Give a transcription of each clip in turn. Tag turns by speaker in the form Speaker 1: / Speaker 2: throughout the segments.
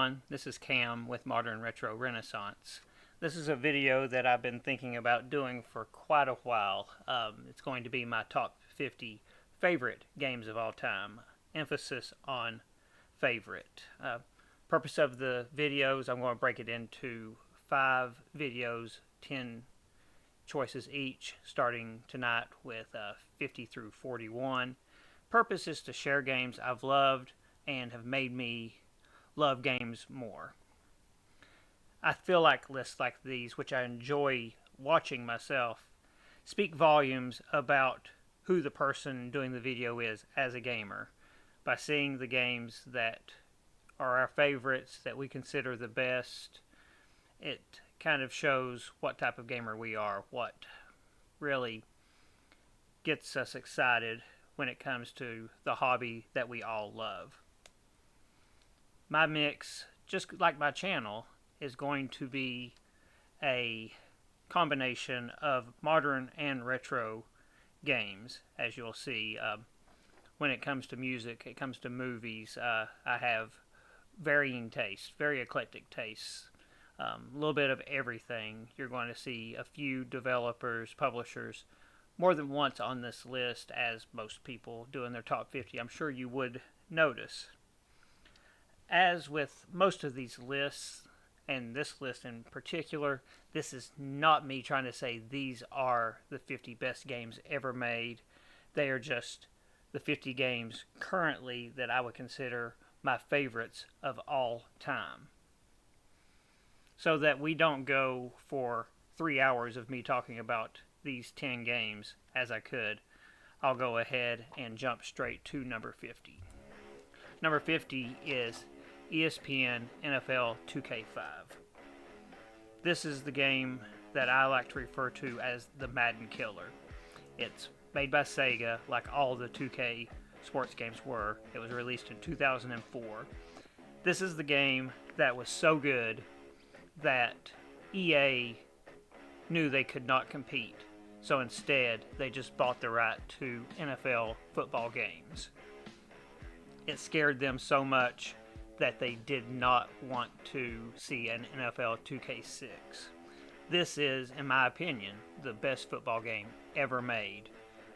Speaker 1: everyone, this is Cam with Modern Retro Renaissance. This is a video that I've been thinking about doing for quite a while. It's going to be my top 50 favorite games of all time. Emphasis on favorite. Purpose of the videos, I'm going to break it into 5 videos, 10 choices each, starting tonight with 50 through 41. Purpose is to share games I've loved and have made me love games more. I feel like lists like these, which I enjoy watching myself, speak volumes about who the person doing the video is as a gamer. By seeing the games that are our favorites, that we consider the best, it kind of shows what type of gamer we are, what really gets us excited when it comes to the hobby that we all love. My mix, just like my channel, is going to be a combination of modern and retro games, as you'll see. When it comes to music, it comes to movies, I have varying tastes, very eclectic tastes. A little bit of everything. You're going to see a few developers, publishers, more than once on this list, as most people do in their top 50. I'm sure you would notice. As with most of these lists, and this list in particular, this is not me trying to say these are the 50 best games ever made. They are just the 50 games currently that I would consider my favorites of all time. So that we don't go for 3 hours of me talking about these 10 games as I could, I'll go ahead and jump straight to number 50. Number 50 is ESPN NFL 2K5. This is the game that I like to refer to as the Madden Killer. It's made by Sega, like all the 2K sports games were. It was released in 2004. This is the game that was so good that EA knew they could not compete. So instead, they just bought the right to NFL football games. It scared them so much that they did not want to see an NFL 2K6. This is, in my opinion, the best football game ever made.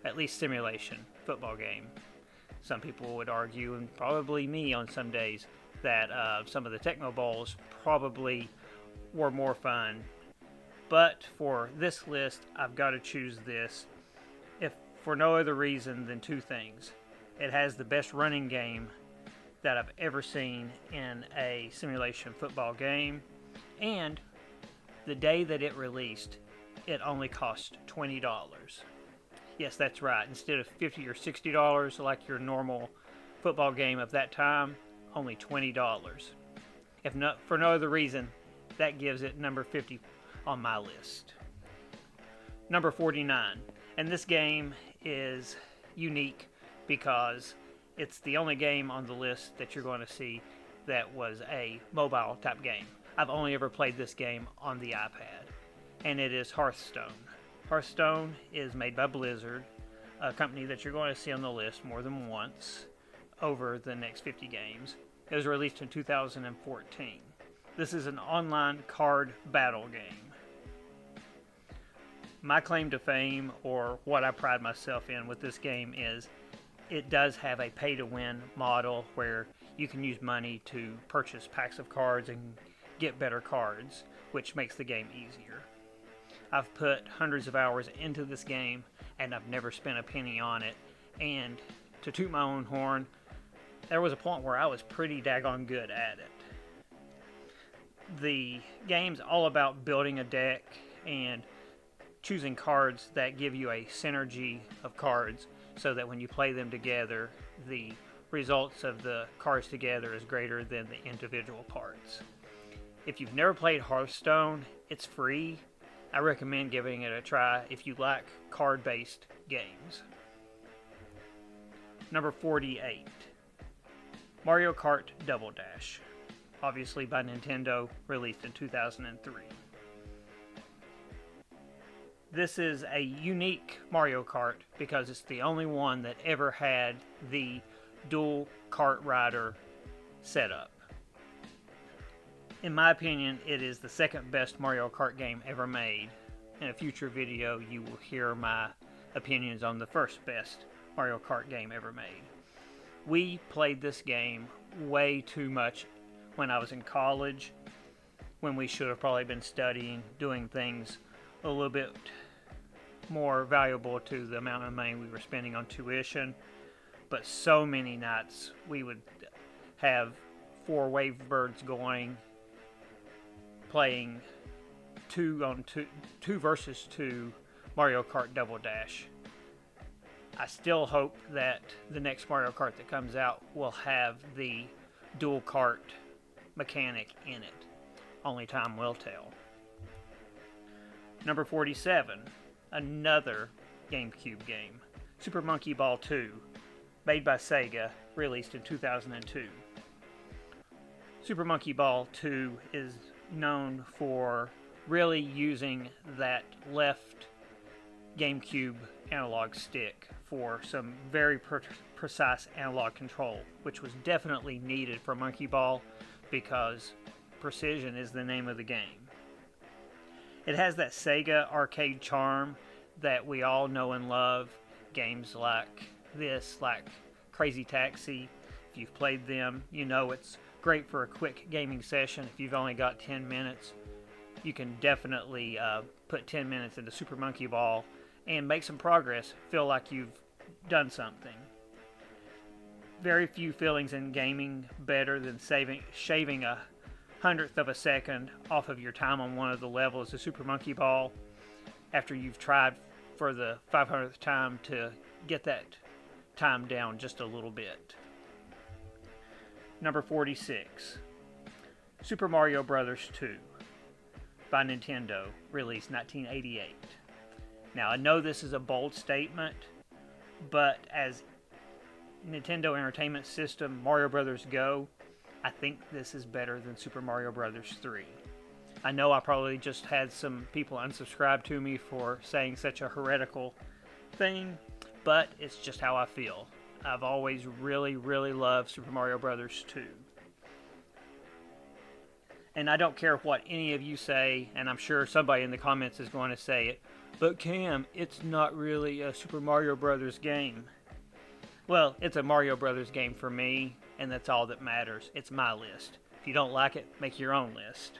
Speaker 1: At least simulation football game. Some people would argue, and probably me on some days, that some of the Tecmo Bowls probably were more fun. But for this list, I've got to choose this, if for no other reason than 2 things. It has the best running game that I've ever seen in a simulation football game, and the day that it released, it only cost $20. Yes, that's right. Instead of $50 or $60 like your normal football game of that time, only $20. If not for no other reason, that gives it number 50 on my list. Number 49, and this game is unique because it's the only game on the list that you're going to see that was a mobile type game. I've only ever played this game on the iPad, and it is Hearthstone. Hearthstone is made by Blizzard, a company that you're going to see on the list more than once over the next 50 games. It was released in 2014. This is an online card battle game. My claim to fame, or what I pride myself in with this game, is it does have a pay-to-win model where you can use money to purchase packs of cards and get better cards, which makes the game easier. I've put hundreds of hours into this game, and I've never spent a penny on it. And to toot my own horn, there was a point where I was pretty daggone good at it. The game's all about building a deck and choosing cards that give you a synergy of cards so that when you play them together, the results of the cards together is greater than the individual parts. If you've never played Hearthstone, it's free. I recommend giving it a try if you like card-based games. Number 48, Mario Kart Double Dash, obviously by Nintendo, released in 2003. This is a unique Mario Kart because it's the only one that ever had the dual kart rider setup. In my opinion, it is the second best Mario Kart game ever made. In a future video, you will hear my opinions on the first best Mario Kart game ever made. We played this game way too much when I was in college, when we should have probably been studying, doing things a little bit more valuable to the amount of money we were spending on tuition. But so many nights we would have 4 wave birds going, playing 2 versus 2 Mario Kart Double Dash. I still hope that the next Mario Kart that comes out will have the dual kart mechanic in it. Only time will tell. Number 47, another GameCube game, Super Monkey Ball 2, made by Sega, released in 2002. Super Monkey Ball 2 is known for really using that left GameCube analog stick for some very precise analog control, which was definitely needed for Monkey Ball because precision is the name of the game. It has that Sega arcade charm that we all know and love. Games like this, like Crazy Taxi, if you've played them, you know it's great for a quick gaming session. If you've only got 10 minutes, you can definitely put 10 minutes into Super Monkey Ball and make some progress, feel like you've done something. Very few feelings in gaming better than shaving a 100th of a second off of your time on one of the levels of Super Monkey Ball after you've tried for the 500th time to get that time down just a little bit. Number 46, Super Mario Bros. 2 by Nintendo, released 1988. Now, I know this is a bold statement, but as Nintendo Entertainment System Mario Bros. Go, I think this is better than Super Mario Bros. 3. I know I probably just had some people unsubscribe to me for saying such a heretical thing, but it's just how I feel. I've always really, really loved Super Mario Bros. 2. And I don't care what any of you say, and I'm sure somebody in the comments is going to say it, but Cam, it's not really a Super Mario Bros. Game. Well, it's a Mario Bros. Game for me, and that's all that matters. It's my list. If you don't like it, make your own list.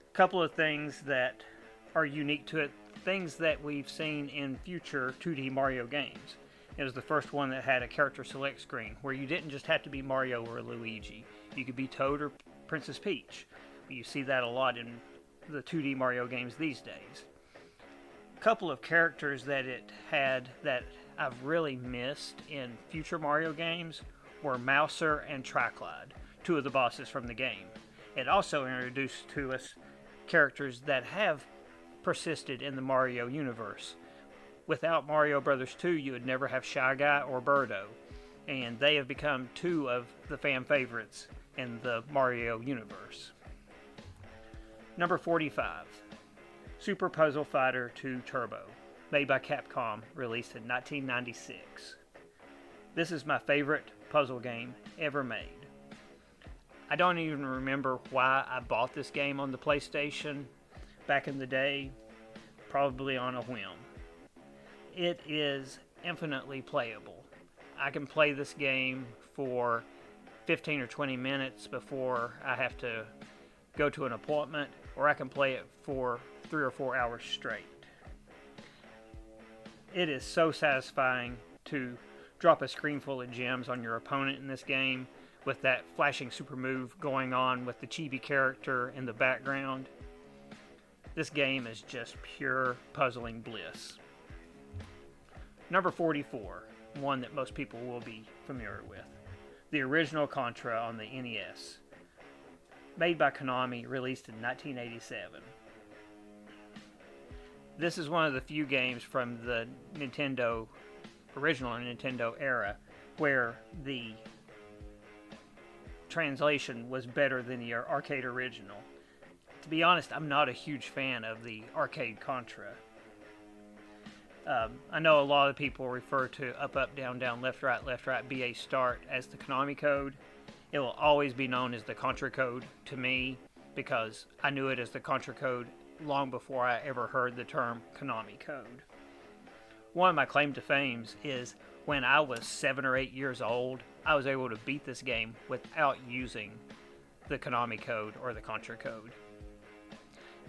Speaker 1: A couple of things that are unique to it, things that we've seen in future 2D Mario games. It was the first one that had a character select screen, where you didn't just have to be Mario or Luigi. You could be Toad or Princess Peach. You see that a lot in the 2D Mario games these days. A couple of characters that it had that I've really missed in future Mario games were Mouser and Triclide, 2 of the bosses from the game. It also introduced to us characters that have persisted in the Mario universe. Without Mario Bros. 2, you would never have Shy Guy or Birdo, and they have become 2 of the fan favorites in the Mario universe. Number 45, Super Puzzle Fighter 2 Turbo, made by Capcom, released in 1996. This is my favorite puzzle game ever made. I don't even remember why I bought this game on the PlayStation back in the day, probably on a whim. It is infinitely playable. I can play this game for 15 or 20 minutes before I have to go to an appointment, or I can play it for 3 or 4 hours straight. It is so satisfying to drop a screen full of gems on your opponent in this game with that flashing super move going on with the chibi character in the background. This game is just pure puzzling bliss. Number 44, one that most people will be familiar with. The original Contra on the NES. Made by Konami, released in 1987. This is one of the few games from the original Nintendo era where the translation was better than the arcade original. To be honest, I'm not a huge fan of the arcade Contra. I know a lot of people refer to up, up, down, down, left, right, BA start as the Konami code, It will always be known as the Contra code to me because I knew it as the Contra code long before I ever heard the term Konami code. One of my claim to fame is when I was 7 or 8 years old, I was able to beat this game without using the Konami code or the Contra code.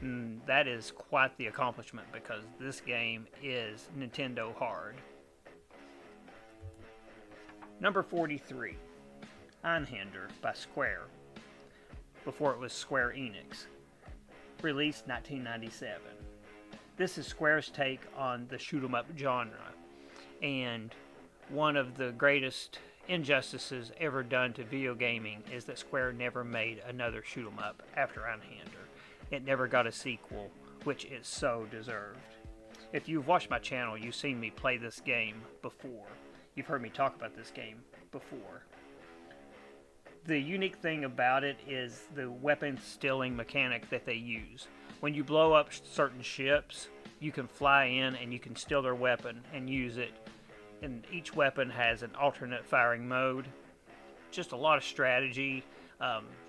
Speaker 1: And that is quite the accomplishment because this game is Nintendo hard. Number 43, Anander by Square, before it was Square Enix, released 1997. This is Square's take on the shoot-'em-up genre, and one of the greatest injustices ever done to video gaming is that Square never made another shoot-'em-up after Anander. It never got a sequel, which it so deserved. If you've watched my channel, you've seen me play this game before. You've heard me talk about this game before. The unique thing about it is the weapon stealing mechanic that they use. When you blow up certain ships, you can fly in and you can steal their weapon and use it. And each weapon has an alternate firing mode. Just a lot of strategy,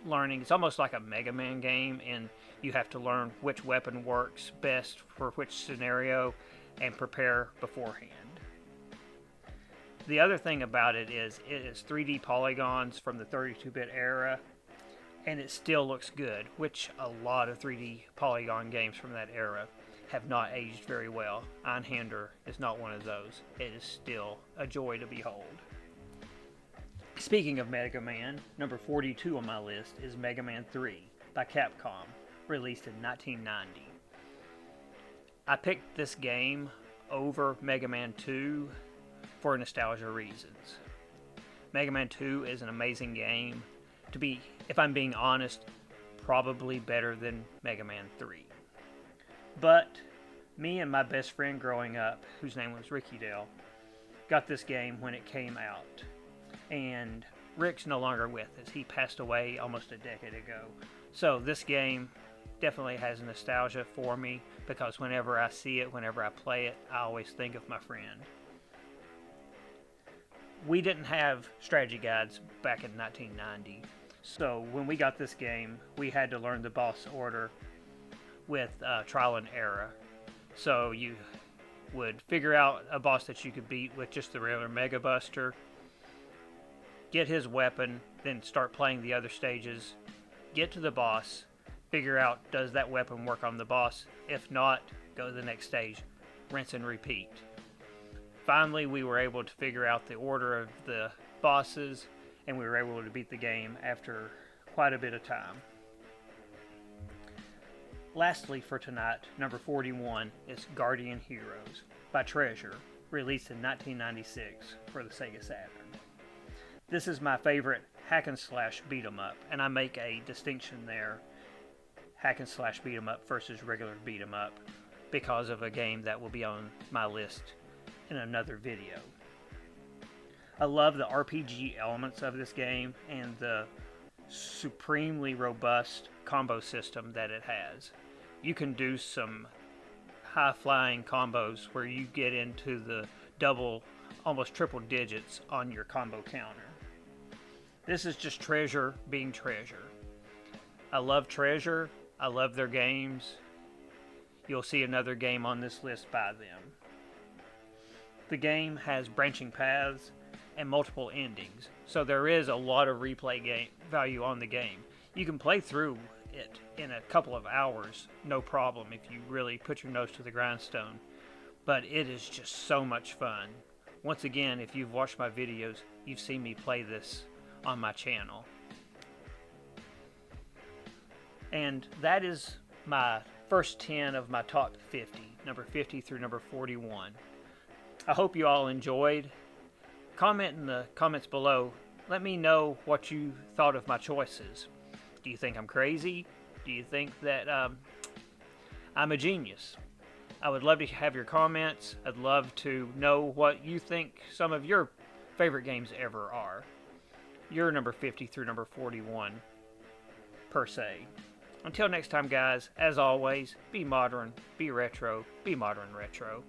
Speaker 1: learning. It's almost like a Mega Man game, and you have to learn which weapon works best for which scenario and prepare beforehand. The other thing about it is 3D polygons from the 32-bit era, and it still looks good, which a lot of 3D polygon games from that era have not aged very well. Anander is not one of those. It is still a joy to behold. Speaking of Mega Man, number 42 on my list is Mega Man 3 by Capcom, released in 1990. I picked this game over Mega Man 2 for nostalgia reasons. Mega Man 2 is an amazing game. To be, if I'm being honest, probably better than Mega Man 3. But me and my best friend growing up, whose name was Ricky Dale, got this game when it came out. And Rick's no longer with us. He passed away almost a decade ago. So this game definitely has nostalgia for me because whenever I see it, whenever I play it, I always think of my friend. We didn't have strategy guides back in 1990, so when we got this game, we had to learn the boss order with trial and error. So you would figure out a boss that you could beat with just the regular Mega Buster, get his weapon, then start playing the other stages, get to the boss, figure out does that weapon work on the boss. If not, go to the next stage, rinse and repeat. Finally, we were able to figure out the order of the bosses, and we were able to beat the game after quite a bit of time. Lastly for tonight, number 41 is Guardian Heroes by Treasure, released in 1996 for the Sega Saturn. This is my favorite hack and slash beat 'em up, and I make a distinction there, hack and slash beat 'em up versus regular beat 'em up, because of a game that will be on my list in another video. I love the RPG elements of this game and the supremely robust combo system that it has. You can do some high-flying combos where you get into the double, almost triple digits on your combo counter. This is just Treasure being Treasure. I love Treasure. I love their games. You'll see another game on this list by them. The game has branching paths and multiple endings, so there is a lot of replay value on the game. You can play through it in a couple of hours, no problem, if you really put your nose to the grindstone, but it is just so much fun. Once again, if you've watched my videos, you've seen me play this on my channel. And that is my first 10 of my top 50, number 50 through number 41. I hope you all enjoyed. Comment in the comments below. Let me know what you thought of my choices. Do you think I'm crazy? Do you think that I'm a genius? I would love to have your comments. I'd love to know what you think some of your favorite games ever are. Your number 50 through number 41, per se. Until next time, guys, as always, be modern, be retro, be modern retro.